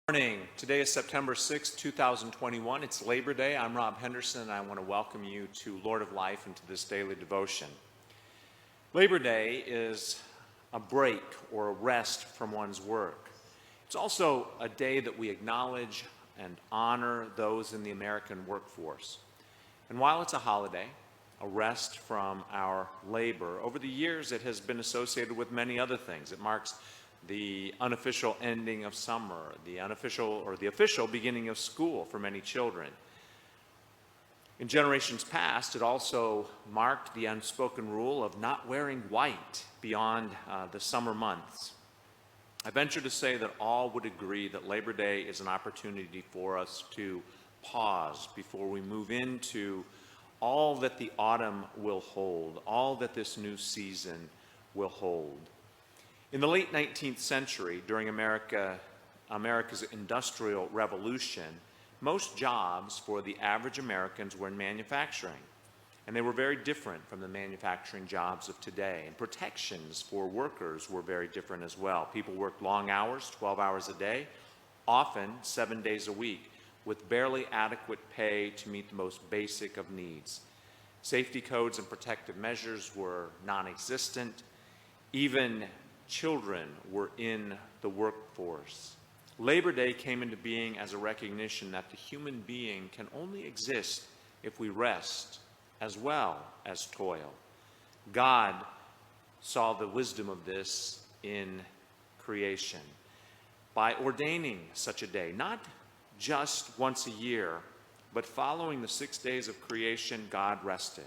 Morning. Today is September 6, 2021. It's Labor Day. I'm Rob Henderson, and I want to welcome you to Lord of Life and to this daily devotion. Labor Day is a break or a rest from one's work. It's also a day that we acknowledge and honor those in the American workforce. And while it's a holiday, a rest from our labor, over the years it has been associated with many other things. It marks the unofficial ending of summer, the official beginning of school for many children. In generations past, it also marked the unspoken rule of not wearing white beyond the summer months. I venture to say that all would agree that Labor Day is an opportunity for us to pause before we move into all that the autumn will hold, all that this new season will hold. In the late 19th century, during America's Industrial Revolution, most jobs for the average Americans were in manufacturing, and they were very different from the manufacturing jobs of today. And protections for workers were very different as well. People worked long hours, 12 hours a day, often 7 days a week, with barely adequate pay to meet the most basic of needs. Safety codes and protective measures were non-existent. Even children were in the workforce. Labor Day came into being as a recognition that the human being can only exist if we rest as well as toil. God saw the wisdom of this in creation by ordaining such a day, not just once a year, but following the 6 days of creation, God rested.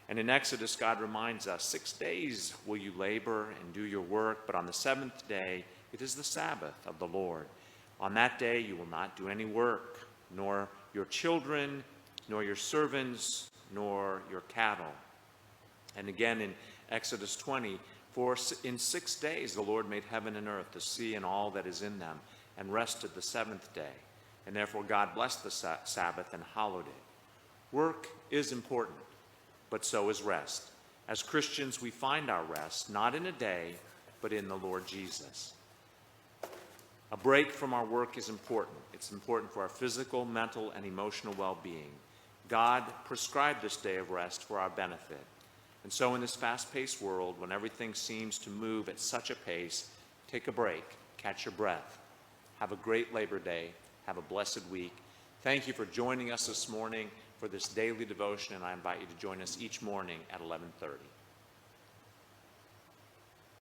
And in Exodus, God reminds us, 6 days will you labor and do your work, but on the seventh day, it is the Sabbath of the Lord. On that day, you will not do any work, nor your children, nor your servants, nor your cattle. And again in Exodus 20, for in 6 days the Lord made heaven and earth, the sea and all that is in them, and rested the seventh day. And therefore God blessed the Sabbath and hallowed it. Work is important, but so is rest. As Christians, we find our rest not in a day, but in the Lord Jesus. A break from our work is important. It's important for our physical, mental, and emotional well-being. God prescribed this day of rest for our benefit. And so in this fast-paced world, when everything seems to move at such a pace, take a break, catch your breath. Have a great Labor Day. Have a blessed week. Thank you for joining us this morning for this daily devotion, and I invite you to join us each morning at 11:30.